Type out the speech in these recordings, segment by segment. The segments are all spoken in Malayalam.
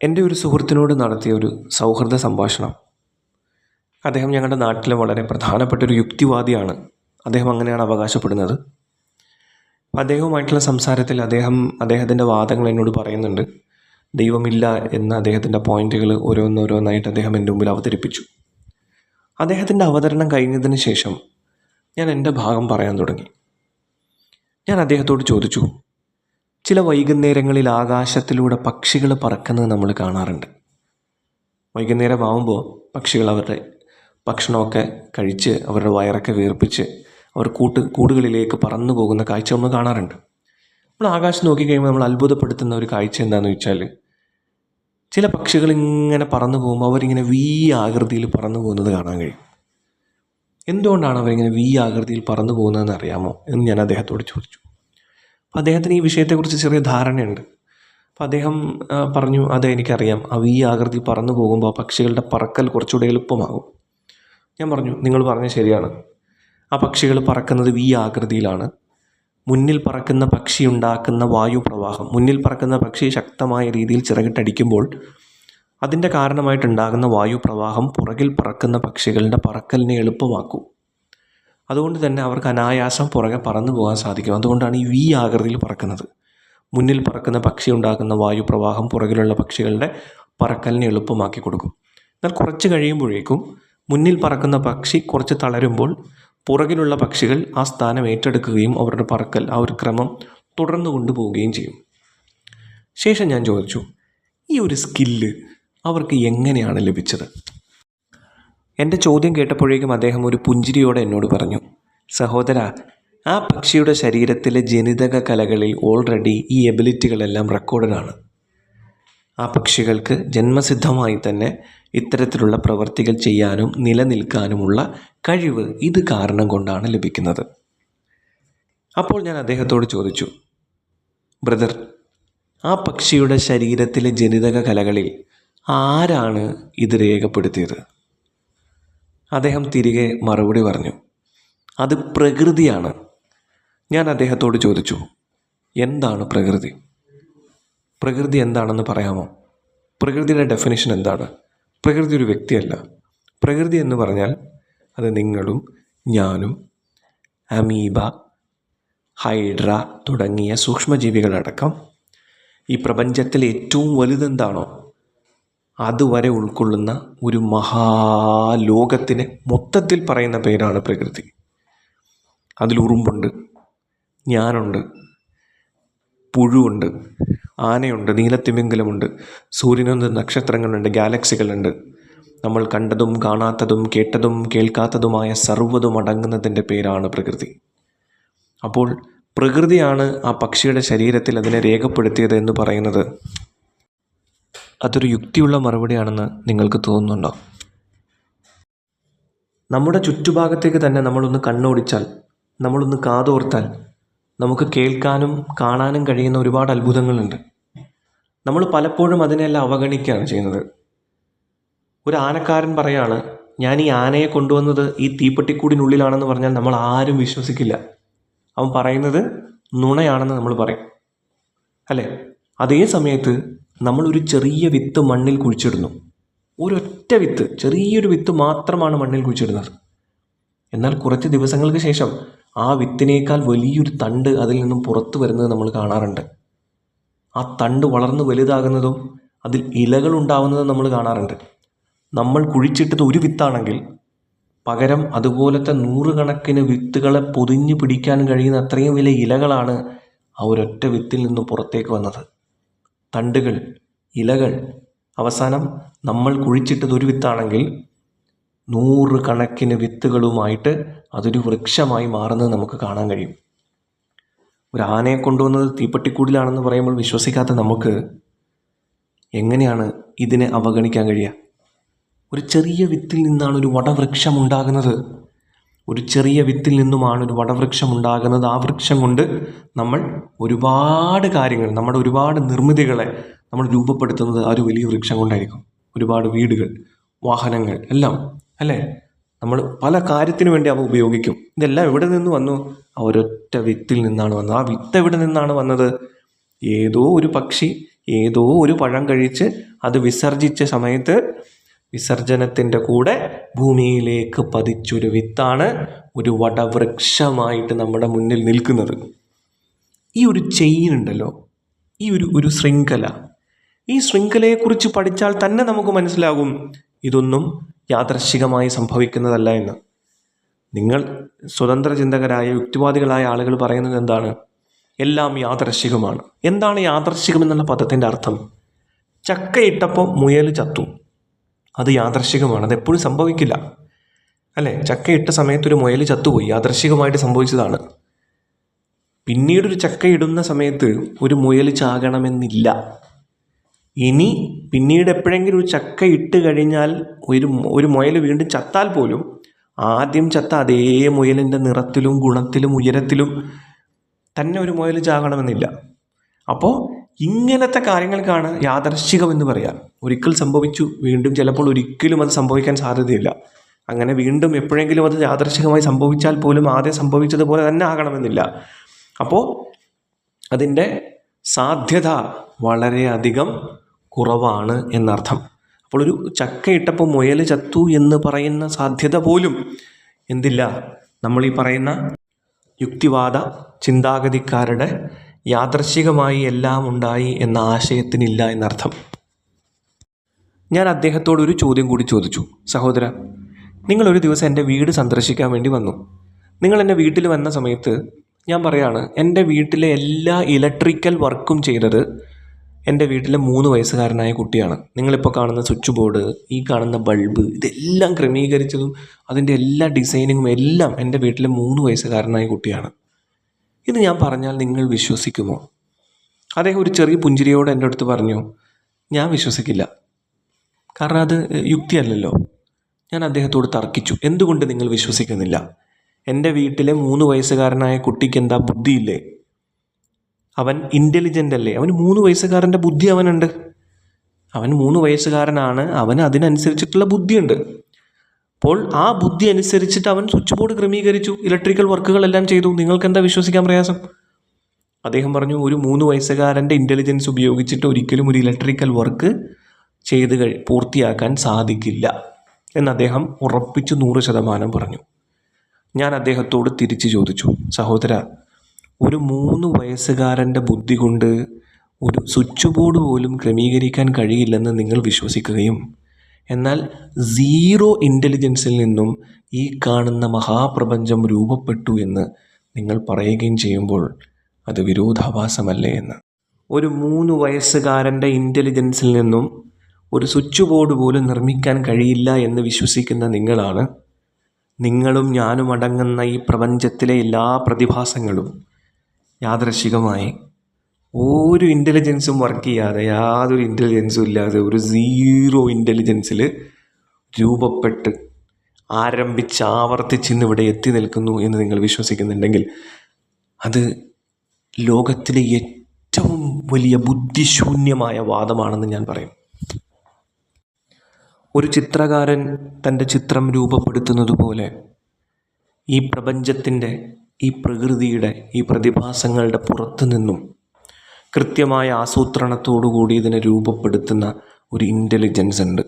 എൻ്റെ ഒരു സുഹൃത്തിനോട് നടത്തിയ ഒരു സൗഹൃദ സംഭാഷണം. അദ്ദേഹം ഞങ്ങളുടെ നാട്ടിലെ വളരെ പ്രധാനപ്പെട്ട ഒരു യുക്തിവാദിയാണ്. അദ്ദേഹം അങ്ങനെയാണ് അവകാശപ്പെടുന്നത്. അദ്ദേഹവുമായിട്ടുള്ള സംസാരത്തിൽ അദ്ദേഹത്തിൻ്റെ വാദങ്ങൾ എന്നോട് പറയുന്നുണ്ട്. ദൈവമില്ല എന്ന അദ്ദേഹത്തിൻ്റെ പോയിന്റുകൾ ഓരോന്നോരോന്നായിട്ട് അദ്ദേഹം എൻ്റെ മുമ്പിൽ അവതരിപ്പിച്ചു. അദ്ദേഹത്തിൻ്റെ അവതരണം കഴിഞ്ഞതിന് ശേഷം ഞാൻ എൻ്റെ ഭാഗം പറയാൻ തുടങ്ങി. ഞാൻ അദ്ദേഹത്തോട് ചോദിച്ചു, ചില വൈകുന്നേരങ്ങളിൽ ആകാശത്തിലൂടെ പക്ഷികൾ പറക്കുന്നത് നമ്മൾ കാണാറുണ്ട്. വൈകുന്നേരമാവുമ്പോൾ പക്ഷികൾ അവരുടെ ഭക്ഷണമൊക്കെ കഴിച്ച് അവരുടെ വയറൊക്കെ വീർപ്പിച്ച് അവർ കൂടുകളിലേക്ക് പറന്നു പോകുന്ന കാഴ്ച നമ്മൾ കാണാറുണ്ട്. നമ്മൾ ആകാശം നോക്കിക്കഴിയുമ്പോൾ നമ്മൾ അത്ഭുതപ്പെടുത്തുന്ന ഒരു കാഴ്ച എന്താണെന്ന് വെച്ചാൽ, ചില പക്ഷികൾ ഇങ്ങനെ പറന്നു പോകുമ്പോൾ അവരിങ്ങനെ വി ആകൃതിയിൽ പറന്നു പോകുന്നത് കാണാൻ കഴിയും. എന്തുകൊണ്ടാണ് അവരിങ്ങനെ വി ആകൃതിയിൽ പറന്നു പോകുന്നതെന്ന് അറിയാമോ എന്ന് ഞാൻ അദ്ദേഹത്തോട് ചോദിച്ചു. അപ്പോൾ അദ്ദേഹത്തിന് ഈ വിഷയത്തെക്കുറിച്ച് ചെറിയ ധാരണയുണ്ട്. അപ്പോൾ അദ്ദേഹം പറഞ്ഞു, അതെ എനിക്കറിയാം, ആ വി ആകൃതി പറന്നു പോകുമ്പോൾ ആ പക്ഷികളുടെ പറക്കൽ കുറച്ചുകൂടെ എളുപ്പമാകും. ഞാൻ പറഞ്ഞു, നിങ്ങൾ പറഞ്ഞത് ശരിയാണ്. ആ പക്ഷികൾ പറക്കുന്നത് വി ആകൃതിയിലാണ്. മുന്നിൽ പറക്കുന്ന പക്ഷി ഉണ്ടാക്കുന്ന വായുപ്രവാഹം, മുന്നിൽ പറക്കുന്ന പക്ഷി ശക്തമായ രീതിയിൽ ചിറകിട്ടടിക്കുമ്പോൾ അതിൻ്റെ കാരണമായിട്ടുണ്ടാകുന്ന വായുപ്രവാഹം പുറകിൽ പറക്കുന്ന പക്ഷികളുടെ പറക്കലിനെ എളുപ്പമാക്കും. അതുകൊണ്ട് തന്നെ അവർക്ക് അനായാസം പുറകെ പറന്നു പോകാൻ സാധിക്കും. അതുകൊണ്ടാണ് ഈ വി ആകൃതിയിൽ പറക്കുന്നത്. മുന്നിൽ പറക്കുന്ന പക്ഷി ഉണ്ടാക്കുന്ന വായുപ്രവാഹം പുറകിലുള്ള പക്ഷികളുടെ പറക്കലിനെ എളുപ്പമാക്കി കൊടുക്കും. എന്നാൽ കുറച്ച് കഴിയുമ്പോഴേക്കും മുന്നിൽ പറക്കുന്ന പക്ഷി കുറച്ച് തളരുമ്പോൾ പുറകിലുള്ള പക്ഷികൾ ആ സ്ഥാനം ഏറ്റെടുക്കുകയും അവരുടെ പറക്കൽ, ആ ഒരു ക്രമം തുടർന്നു കൊണ്ടുപോവുകയും ചെയ്യും. ശേഷം ഞാൻ ചോദിച്ചു, ഈ ഒരു സ്കില്ല് അവർക്ക് എങ്ങനെയാണ് ലഭിച്ചത്? എൻ്റെ ചോദ്യം കേട്ടപ്പോഴേക്കും അദ്ദേഹം ഒരു പുഞ്ചിരിയോടെ എന്നോട് പറഞ്ഞു, സഹോദര, ആ പക്ഷിയുടെ ശരീരത്തിലെ ജനിതക കലകളിൽ ഓൾറെഡി ഈ എബിലിറ്റികളെല്ലാം റെക്കോർഡഡാണ്. ആ പക്ഷികൾക്ക് ജന്മസിദ്ധമായി തന്നെ ഇത്തരത്തിലുള്ള പ്രവർത്തികൾ ചെയ്യാനും നിലനിൽക്കാനുമുള്ള കഴിവ് ഇത് കാരണം കൊണ്ടാണ് ലഭിക്കുന്നത്. അപ്പോൾ ഞാൻ അദ്ദേഹത്തോട് ചോദിച്ചു, ബ്രദർ, ആ പക്ഷിയുടെ ശരീരത്തിലെ ജനിതക കലകളിൽ ആരാണ് ഇത് രേഖപ്പെടുത്തിയത്? അദ്ദേഹം തിരികെ മറുപടി പറഞ്ഞു, അത് പ്രകൃതിയാണ്. ഞാൻ അദ്ദേഹത്തോട് ചോദിച്ചു, എന്താണ് പ്രകൃതി? പ്രകൃതി എന്താണെന്ന് പറയാമോ? പ്രകൃതിയുടെ ഡെഫിനിഷൻ എന്താണ്? പ്രകൃതി ഒരു വ്യക്തിയല്ല. പ്രകൃതി എന്ന് പറഞ്ഞാൽ അത് നിങ്ങളും ഞാനും അമീബ, ഹൈഡ്ര തുടങ്ങിയ സൂക്ഷ്മജീവികളടക്കം ഈ പ്രപഞ്ചത്തിലെ ഏറ്റവും വലുതെന്താണോ അതുവരെ ഉൾക്കൊള്ളുന്ന ഒരു മഹാലോകത്തിനെ മൊത്തത്തിൽ പറയുന്ന പേരാണ് പ്രകൃതി. അതിൽ ഉറുമ്പുണ്ട്, ഞാനുണ്ട്, പുഴുവുണ്ട്, ആനയുണ്ട്, നീലത്തിമിംഗലമുണ്ട്, സൂര്യനുണ്ട്, നക്ഷത്രങ്ങളുണ്ട്, ഗാലക്സികളുണ്ട്. നമ്മൾ കണ്ടതും കാണാത്തതും കേട്ടതും കേൾക്കാത്തതുമായ സർവ്വതും അടങ്ങുന്നതിൻ്റെ പേരാണ് പ്രകൃതി. അപ്പോൾ പ്രകൃതിയാണ് ആ പക്ഷിയുടെ ശരീരത്തിൽ അതിനെ രേഖപ്പെടുത്തിയത് എന്ന് പറയുന്നത് അതൊരു യുക്തിയുള്ള മറുപടിയാണെന്ന് നിങ്ങൾക്ക് തോന്നുന്നുണ്ടോ? നമ്മുടെ ചുറ്റുഭാഗത്തേക്ക് തന്നെ നമ്മളൊന്ന് കണ്ണോടിച്ചാൽ, നമ്മളൊന്ന് കാതോർത്താൽ നമുക്ക് കേൾക്കാനും കാണാനും കഴിയുന്ന ഒരുപാട് അത്ഭുതങ്ങളുണ്ട്. നമ്മൾ പലപ്പോഴും അതിനെല്ലാം അവഗണിക്കുകയാണ് ചെയ്യുന്നത്. ഒരു ആനക്കാരൻ പറയാണ്, ഞാൻ ഈ ആനയെ കൊണ്ടുവന്നത് ഈ തീപ്പെട്ടിക്കൂടിനുള്ളിലാണെന്ന് പറഞ്ഞാൽ നമ്മൾ ആരും വിശ്വസിക്കില്ല. അവൻ പറയുന്നത് നുണയാണെന്ന് നമ്മൾ പറയും, അല്ലേ? അതേ സമയത്ത് നമ്മളൊരു ചെറിയ വിത്ത് മണ്ണിൽ കുഴിച്ചിടുന്നു. ഒരൊറ്റ വിത്ത്, ചെറിയൊരു വിത്ത് മാത്രമാണ് മണ്ണിൽ കുഴിച്ചിടുന്നത്. എന്നാൽ കുറച്ച് ദിവസങ്ങൾക്ക് ശേഷം ആ വിത്തിനേക്കാൾ വലിയൊരു തണ്ട് അതിൽ നിന്നും പുറത്തു വരുന്നത് നമ്മൾ കാണാറുണ്ട്. ആ തണ്ട് വളർന്ന് വലുതാകുന്നതും അതിൽ ഇലകൾ ഉണ്ടാവുന്നതും നമ്മൾ കാണാറുണ്ട്. നമ്മൾ കുഴിച്ചിട്ടത് ഒരു വിത്താണെങ്കിൽ പകരം അതുപോലത്തെ നൂറുകണക്കിന് വിത്തുകളെ പൊതിഞ്ഞു പിടിക്കാൻ കഴിയുന്ന അത്രയും വലിയ ഇലകളാണ് ആ ഒരൊറ്റ വിത്തിൽ നിന്നും പുറത്തേക്ക് വന്നത്. തണ്ടുകൾ, ഇലകൾ, അവസാനം നമ്മൾ കുഴിച്ചിട്ടത് ഒരു വിത്താണെങ്കിൽ 100 കണക്കിന് വിത്തുകളുമായിട്ട് അതൊരു വൃക്ഷമായി മാറുന്നത് നമുക്ക് കാണാൻ കഴിയും. ഒരു ആനയെ കൊണ്ടുവന്നത് തീപ്പെട്ടിക്കൂടിലാണെന്ന് പറയുമ്പോൾ വിശ്വസിക്കാത്ത നമുക്ക് എങ്ങനെയാണ് ഇതിനെ അവഗണിക്കാൻ കഴിയുക? ഒരു ചെറിയ വിത്തിൽ നിന്നാണ് ഒരു വടവൃക്ഷം ഉണ്ടാകുന്നത്. ഒരു ചെറിയ വിത്തിൽ നിന്നുമാണ് ഒരു വടവൃക്ഷം ഉണ്ടാകുന്നത്. ആ വൃക്ഷം കൊണ്ട് നമ്മൾ ഒരുപാട് കാര്യങ്ങൾ, നമ്മുടെ ഒരുപാട് നിർമ്മിതികളെ നമ്മൾ രൂപപ്പെടുത്തുന്നത് ആ ഒരു വലിയ വൃക്ഷം കൊണ്ടായിരിക്കും. ഒരുപാട് വീടുകൾ, വാഹനങ്ങൾ എല്ലാം, അല്ലേ? നമ്മൾ പല കാര്യത്തിനു വേണ്ടി അവ ഉപയോഗിക്കും. ഇതെല്ലാം എവിടെ നിന്ന് വന്നു? ആ ഒരൊറ്റ വിത്തിൽ നിന്നാണ് വന്നത്. ആ വിത്ത് എവിടെ നിന്നാണ് വന്നത്? ഏതോ ഒരു പക്ഷി ഏതോ ഒരു പഴം കഴിച്ച് അത് വിസർജിച്ച സമയത്ത് വിസർജനത്തിൻ്റെ കൂടെ ഭൂമിയിലേക്ക് പതിച്ചൊരു വിത്താണ് ഒരു വടവൃക്ഷമായിട്ട് നമ്മുടെ മുന്നിൽ നിൽക്കുന്നത്. ഈ ഒരു ചെയിൻ ഉണ്ടല്ലോ, ഈ ഒരു ശൃംഖല, ഈ ശൃംഖലയെക്കുറിച്ച് പഠിച്ചാൽ തന്നെ നമുക്ക് മനസ്സിലാകും ഇതൊന്നും യാദൃശ്ചികമായി സംഭവിക്കുന്നതല്ല എന്ന്. നിങ്ങൾ സ്വതന്ത്ര ചിന്തകരായ യുക്തിവാദികളായ ആളുകൾ പറയുന്നത് എന്താണ്? എല്ലാം യാദൃശ്ചികമാണ്. എന്താണ് യാദൃശ്ചികം എന്നുള്ള പദത്തിൻ്റെ അർത്ഥം? ചക്കയിട്ടപ്പോൾ മുയൽ ചത്തു, അത് യാദൃശ്ചികമാണ്, അതെപ്പോഴും സംഭവിക്കില്ല അല്ലേ? ചക്കയിട്ട സമയത്തൊരു മുയൽ ചത്തുപോയി, യാദൃശ്ചികമായിട്ട് സംഭവിച്ചതാണ്. പിന്നീടൊരു ചക്ക ഇടുന്ന സമയത്ത് ഒരു മുയൽ ചാകണമെന്നില്ല. ഇനി പിന്നീട് എപ്പോഴെങ്കിലും ഒരു ചക്ക ഇട്ട് കഴിഞ്ഞാൽ ഒരു മുയൽ വീണ്ടും ചത്താൽ പോലും ആദ്യം ചത്ത അതേ മുയലിൻ്റെ നിറത്തിലും ഗുണത്തിലും ഉയരത്തിലും തന്നെ ഒരു മുയൽ ചാകണമെന്നില്ല. അപ്പോൾ ഇങ്ങനത്തെ കാര്യങ്ങൾക്കാണ് യാദൃശ്ചികം എന്ന് പറയാം. ഒരിക്കൽ സംഭവിച്ചു, വീണ്ടും ചിലപ്പോൾ ഒരിക്കലും അത് സംഭവിക്കാൻ സാധ്യതയില്ല. അങ്ങനെ വീണ്ടും എപ്പോഴെങ്കിലും അത് യാദൃശ്ചികമായി സംഭവിച്ചാൽ പോലും ആദ്യം സംഭവിച്ചതുപോലെ തന്നെ ആകണമെന്നില്ല. അപ്പോൾ അതിൻ്റെ സാധ്യത വളരെയധികം കുറവാണ് എന്നർത്ഥം. അപ്പോൾ ഒരു ചക്ക ഇട്ടപ്പോൾ മുയൽ ചത്തു എന്ന് പറയുന്ന സാധ്യത പോലും എന്തില്ല, നമ്മൾ ഈ പറയുന്ന യുക്തിവാദ ചിന്താഗതിക്കാരുടെ യാദൃശ്ചികമായി എല്ലാം ഉണ്ടായി എന്ന ആശയത്തിനില്ല എന്നർത്ഥം. ഞാൻ അദ്ദേഹത്തോട് ഒരു ചോദ്യം കൂടി ചോദിച്ചു. സഹോദര, നിങ്ങളൊരു ദിവസം എൻ്റെ വീട് സന്ദർശിക്കാൻ വേണ്ടി വന്നു. നിങ്ങൾ എൻ്റെ വീട്ടിൽ വന്ന സമയത്ത് ഞാൻ പറയാണ്, എൻ്റെ വീട്ടിലെ എല്ലാ ഇലക്ട്രിക്കൽ വർക്കും ചെയ്തത് എൻ്റെ വീട്ടിലെ 3 വയസ്സുകാരനായ കുട്ടിയാണ്. നിങ്ങളിപ്പോൾ കാണുന്ന സ്വിച്ച് ബോർഡ്, ഈ കാണുന്ന ബൾബ്, ഇതെല്ലാം ക്രമീകരിച്ചതും അതിൻ്റെ എല്ലാ ഡിസൈനിങ്ങും എല്ലാം എൻ്റെ വീട്ടിലെ 3 വയസ്സുകാരനായ കുട്ടിയാണ്. ഇത് ഞാൻ പറഞ്ഞാൽ നിങ്ങൾ വിശ്വസിക്കുമോ? അദ്ദേഹം ഒരു ചെറിയ പുഞ്ചിരിയോടെ എൻ്റെ അടുത്ത് പറഞ്ഞു, ഞാൻ വിശ്വസിക്കില്ല, കാരണം അത് യുക്തിയല്ലല്ലോ. ഞാൻ അദ്ദേഹത്തോട് തർക്കിച്ചു, എന്തുകൊണ്ട് നിങ്ങൾ വിശ്വസിക്കുന്നില്ല? എൻ്റെ വീട്ടിലെ 3 വയസ്സുകാരനായ കുട്ടിക്ക് എന്താ ബുദ്ധിയില്ലേ? അവൻ ഇൻ്റലിജൻ്റ് അല്ലേ? അവന് 3 വയസ്സുകാരൻ്റെ ബുദ്ധി അവനുണ്ട്. അവൻ 3 വയസ്സുകാരനാണ്, അവന് അതിനനുസരിച്ചിട്ടുള്ള ബുദ്ധിയുണ്ട്. അപ്പോൾ ആ ബുദ്ധി അനുസരിച്ചിട്ട് അവൻ സ്വിച്ച് ബോർഡ് ക്രമീകരിച്ചു, ഇലക്ട്രിക്കൽ വർക്കുകളെല്ലാം ചെയ്തു. നിങ്ങൾക്ക് എന്താ വിശ്വസിക്കാൻ പ്രയാസം? അദ്ദേഹം പറഞ്ഞു, ഒരു 3 വയസ്സുകാരൻ്റെ ഇൻ്റലിജൻസ് ഉപയോഗിച്ചിട്ട് ഒരിക്കലും ഒരു ഇലക്ട്രിക്കൽ വർക്ക് പൂർത്തിയാക്കാൻ സാധിക്കില്ല എന്ന് അദ്ദേഹം ഉറപ്പിച്ച് 100% പറഞ്ഞു. ഞാൻ അദ്ദേഹത്തോട് തിരിച്ചു ചോദിച്ചു, സഹോദര, ഒരു 3 വയസ്സുകാരൻ്റെ ബുദ്ധി കൊണ്ട് ഒരു സ്വിച്ച് ബോർഡ് പോലും ക്രമീകരിക്കാൻ കഴിയില്ലെന്ന് നിങ്ങൾ വിശ്വസിക്കുകയും എന്നാൽ 0 ഇൻ്റലിജൻസിൽ നിന്നും ഈ കാണുന്ന മഹാപ്രപഞ്ചം രൂപപ്പെട്ടു എന്ന് നിങ്ങൾ പറയുകയും ചെയ്യുമ്പോൾ അത് വിരോധാഭാസമല്ലേ എന്ന്. ഒരു 3 വയസ്സുകാരൻ്റെ ഇൻ്റലിജൻസിൽ നിന്നും ഒരു സ്വിച്ച് ബോർഡ് പോലും നിർമ്മിക്കാൻ കഴിയില്ല എന്ന് വിശ്വസിക്കുന്ന നിങ്ങളും ഞാനും അടങ്ങുന്ന ഈ പ്രപഞ്ചത്തിലെ എല്ലാ പ്രതിഭാസങ്ങളും യാദൃശ്ചികമായി ഒരു ഇൻ്റലിജൻസും വർക്ക് ചെയ്യാതെ, യാതൊരു ഇൻ്റലിജൻസും ഇല്ലാതെ ഒരു 0 ഇൻ്റലിജൻസിൽ രൂപപ്പെട്ട് ആവർത്തിച്ചിന്ന് ഇവിടെ എത്തി നിൽക്കുന്നു എന്ന് നിങ്ങൾ വിശ്വസിക്കുന്നുണ്ടെങ്കിൽ അത് ലോകത്തിലെ ഏറ്റവും വലിയ ബുദ്ധിശൂന്യമായ വാദമാണെന്ന് ഞാൻ പറയും. ഒരു ചിത്രകാരൻ തൻ്റെ ചിത്രം രൂപപ്പെടുത്തുന്നത് പോലെ ഈ പ്രപഞ്ചത്തിൻ്റെ, ഈ പ്രകൃതിയുടെ, ഈ പ്രതിഭാസങ്ങളുടെ പുറത്തു നിന്നും കൃത്യമായ ആസൂത്രണത്തോടുകൂടി ഇതിനെ രൂപപ്പെടുത്തുന്ന ഒരു ഇൻ്റലിജൻസ് ഉണ്ട്,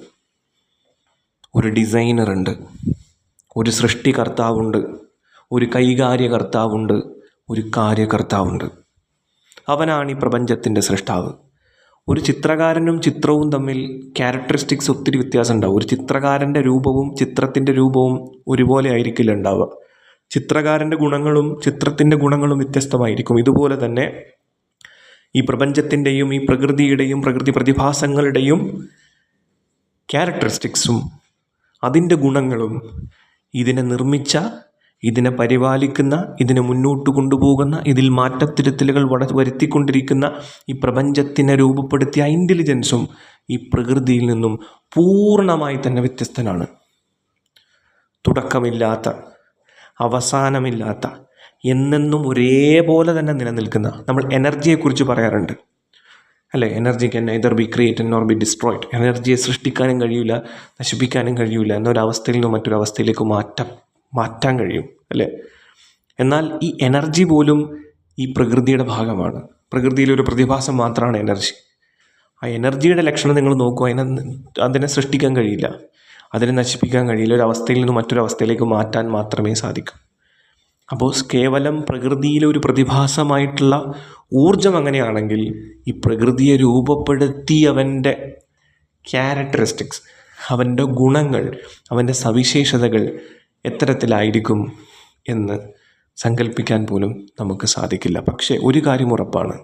ഒരു ഡിസൈനറുണ്ട്, ഒരു സൃഷ്ടികർത്താവുണ്ട്, ഒരു കൈകാര്യകർത്താവുണ്ട്, ഒരു കാര്യകർത്താവുണ്ട്. അവനാണ് ഈ പ്രപഞ്ചത്തിൻ്റെ സൃഷ്ടാവ്. ഒരു ചിത്രകാരനും ചിത്രവും തമ്മിൽ ക്യാരക്ടറിസ്റ്റിക്സ് ഒത്തിരി വ്യത്യാസം ഉണ്ടാവും. ഒരു ചിത്രകാരൻ്റെ രൂപവും ചിത്രത്തിൻ്റെ രൂപവും ഒരുപോലെ ആയിരിക്കില്ല ഉണ്ടാവുക. ചിത്രകാരൻ്റെ ഗുണങ്ങളും ചിത്രത്തിൻ്റെ ഗുണങ്ങളും വ്യത്യസ്തമായിരിക്കും. ഇതുപോലെ തന്നെ ഈ പ്രപഞ്ചത്തിൻ്റെയും ഈ പ്രകൃതിയുടെയും പ്രകൃതി പ്രതിഭാസങ്ങളുടെയും ക്യാരക്ടറിസ്റ്റിക്സും അതിൻ്റെ ഗുണങ്ങളും ഇതിനെ നിർമ്മിച്ച, ഇതിനെ പരിപാലിക്കുന്ന, ഇതിനെ മുന്നോട്ട് കൊണ്ടുപോകുന്ന, ഇതിൽ മാറ്റത്തിരുത്തലുകൾ വരുത്തിക്കൊണ്ടിരിക്കുന്ന ഈ പ്രപഞ്ചത്തിനെ രൂപപ്പെടുത്തിയ ഇൻ്റലിജൻസും ഈ പ്രകൃതിയിൽ നിന്നും പൂർണ്ണമായി തന്നെ വ്യത്യസ്തനാണ്. തുടക്കമില്ലാത്ത, അവസാനമില്ലാത്ത, എന്നെന്നും ഒരേപോലെ തന്നെ നിലനിൽക്കുന്ന, നമ്മൾ എനർജിയെക്കുറിച്ച് പറയാറുണ്ട് അല്ലേ? Energy can neither be created nor B destroyed. എനർജിയെ സൃഷ്ടിക്കാനും കഴിയില്ല, നശിപ്പിക്കാനും കഴിയില്ല, എന്നൊരവസ്ഥയിൽ നിന്നും മറ്റൊരവസ്ഥയിലേക്ക് മാറ്റാൻ കഴിയും അല്ലേ? എന്നാൽ ഈ എനർജി പോലും ഈ പ്രകൃതിയുടെ ഭാഗമാണ്. പ്രകൃതിയിലൊരു പ്രതിഭാസം മാത്രമാണ് എനർജി. ആ എനർജിയുടെ ലക്ഷണം നിങ്ങൾ നോക്കുക, അതിനെ സൃഷ്ടിക്കാൻ കഴിയില്ല, അതിനെ നശിപ്പിക്കാൻ കഴിയില്ല. ഒരു അവസ്ഥയിൽ നിന്ന് മറ്റൊരവസ്ഥയിലേക്ക് മാറ്റാൻ മാത്രമേ സാധിക്കൂ. അപ്പോൾ കേവലം പ്രകൃതിയിലെ ഒരു പ്രതിഭാസമായിട്ടുള്ള ഊർജം അങ്ങനെയാണെങ്കിൽ ഈ പ്രകൃതിയെ രൂപപ്പെടുത്തിയവൻ്റെ ക്യാരക്ടറിസ്റ്റിക്സ്, അവൻ്റെ ഗുണങ്ങൾ, അവൻ്റെ സവിശേഷതകൾ എത്തരത്തിലായിരിക്കും എന്ന് സങ്കല്പിക്കാൻ പോലും നമുക്ക് സാധിക്കില്ല. പക്ഷേ ഒരു കാര്യം ഉറപ്പാണ്,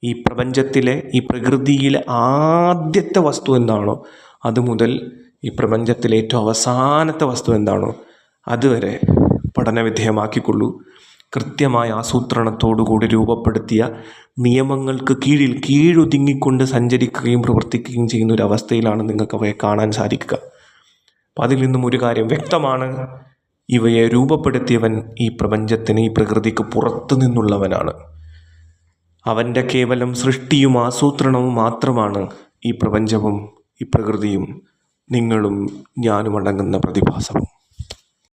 ഈ പ്രപഞ്ചത്തിലെ, ഈ പ്രകൃതിയിലെ ആദ്യത്തെ വസ്തു എന്താണോ അതുമുതൽ ഈ പ്രപഞ്ചത്തിലെ ഏറ്റവും അവസാനത്തെ വസ്തു എന്താണോ അതുവരെ പഠനവിധേയമാക്കിക്കൊള്ളൂ. കൃത്യമായ ആസൂത്രണത്തോടുകൂടി രൂപപ്പെടുത്തിയ നിയമങ്ങൾക്ക് കീഴൊതുങ്ങിക്കൊണ്ട് സഞ്ചരിക്കുകയും പ്രവർത്തിക്കുകയും ചെയ്യുന്ന ഒരു അവസ്ഥയിലാണ് നിങ്ങൾക്ക് അവയെ കാണാൻ സാധിക്കുക. അപ്പം അതിൽ നിന്നും ഒരു കാര്യം വ്യക്തമാണ്, ഇവയെ രൂപപ്പെടുത്തിയവൻ ഈ പ്രപഞ്ചത്തിന്, ഈ പ്രകൃതിക്ക് പുറത്തു നിന്നുള്ളവനാണ്. അവൻ്റെ കേവലം സൃഷ്ടിയും ആസൂത്രണവും മാത്രമാണ് ഈ പ്രപഞ്ചവും ഈ പ്രകൃതിയും നിങ്ങളും ഞാനും അടങ്ങുന്ന പ്രതിഭാസവും.